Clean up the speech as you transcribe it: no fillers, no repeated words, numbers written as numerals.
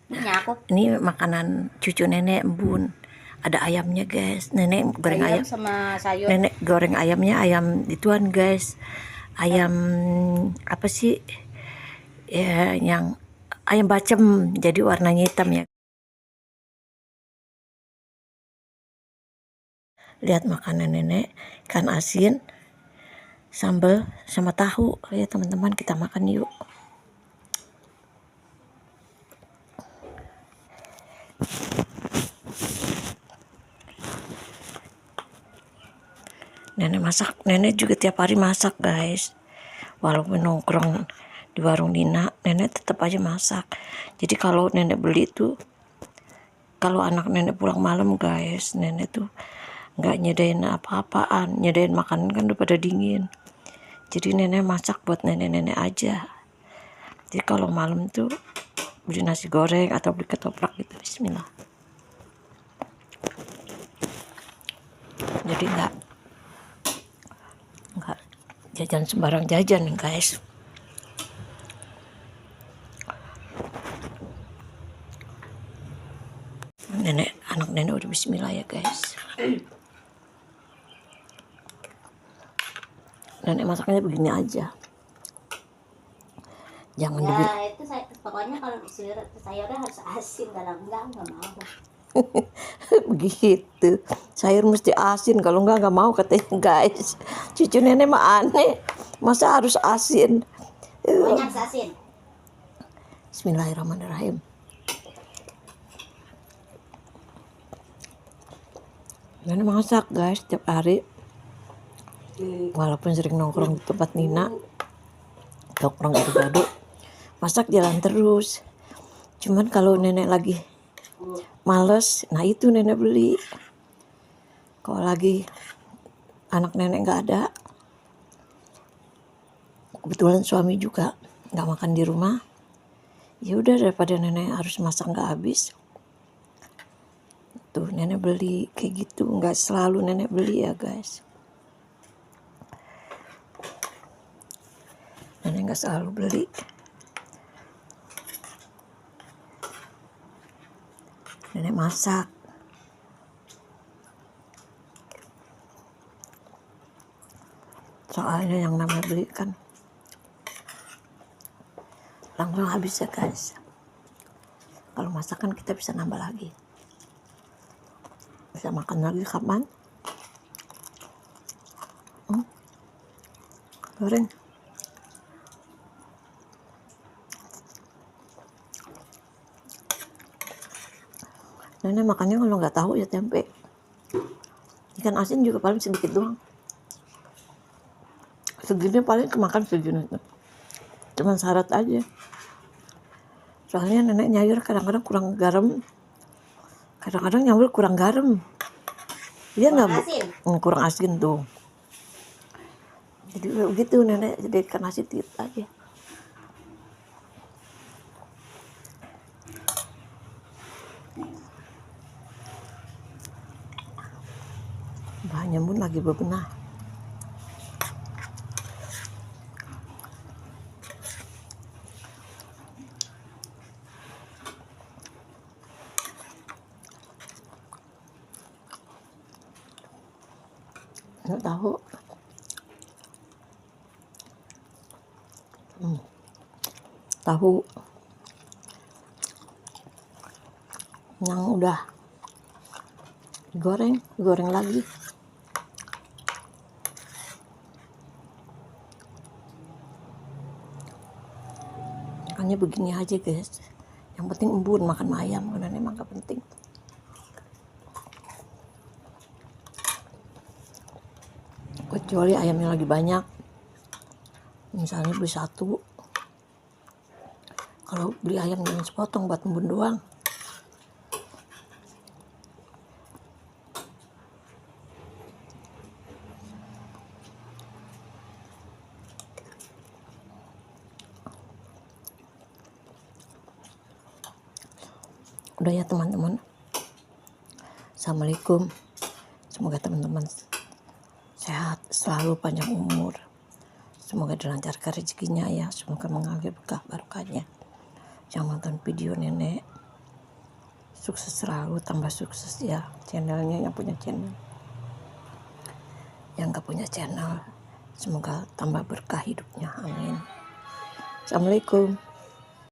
Ini aku. Ini makanan cucu nenek embun. Ada ayamnya guys. Nenek goreng ayam sama sayur. Nenek goreng ayamnya ayam ituan guys. Ayam apa sih? Ya yang ayam bacem jadi warnanya hitam ya. Lihat makanan nenek, ikan asin, sambal sama tahu. Ya teman-teman, kita makan yuk. Nenek masak, nenek juga tiap hari masak guys. Walaupun nongkrong di warung Nina, nenek tetap aja masak. Jadi kalau nenek beli itu, kalau anak nenek pulang malam guys, nenek tuh nggak nyedain apa-apaan, nyedain makanan kan udah pada dingin. Jadi nenek masak buat nenek-nenek aja. Jadi kalau malam tuh beli nasi goreng atau beli ketoprak gitu, bismillah. Jadi nggak jajan sembarang jajan nih guys. Anak nenek udah bismillah ya guys. Nenek masaknya begini aja. Jangan Ya dibilang itu pokoknya kalau sayurnya harus asin, kalau enggak mau. begitu. Sayur mesti asin, kalau nggak mau katanya guys. Cucu nenek mah aneh, masa harus asin? Pokoknya harus asin. Bismillahirrahmanirrahim. Nenek masak guys tiap hari. Walaupun sering nongkrong di tempat Nina, nongkrong gado-gado, masak jalan terus. Cuman kalau nenek lagi males, nah itu nenek beli. Kalau lagi anak nenek nggak ada, kebetulan suami juga nggak makan di rumah, ya udah daripada nenek harus masak nggak habis, tuh nenek beli kayak gitu. Nggak selalu nenek beli ya guys. Nenek nggak selalu beli. Nenek masak. Soalnya yang namanya beli kan langsung habis ya guys. Kalau masakan kita bisa nambah lagi. Bisa makan lagi kapan? Goreng. Nenek makannya kalau nggak tahu ya tempe. Ikan asin juga paling sedikit doang. Segini paling kemakan segini. Cuman syarat aja. Soalnya nenek nyayur kadang-kadang kurang garam. Kadang-kadang nyawur kurang garam. Dia nggak kurang asin tuh. Jadi begitu nenek, jadi ikan asin dikit aja. Bahannya pun lagi bebenah. Nggak tahu. Tahu yang udah digoreng lagi. Makanya begini aja guys. Yang penting embun makan ayam, karena emang gak penting. Kecuali ayamnya lagi banyak. Misalnya beli satu. Kalau beli ayam jangan sepotong buat embun doang. Udah ya teman-teman. Assalamualaikum. Semoga teman-teman sehat, selalu panjang umur. Semoga dilancarkan rezekinya ya. Semoga mengalir berkah barokahnya. Jangan nonton video nenek. sukses selalu, tambah sukses ya channelnya, yang punya channel, yang gak punya channel semoga tambah berkah hidupnya, amin. Assalamualaikum.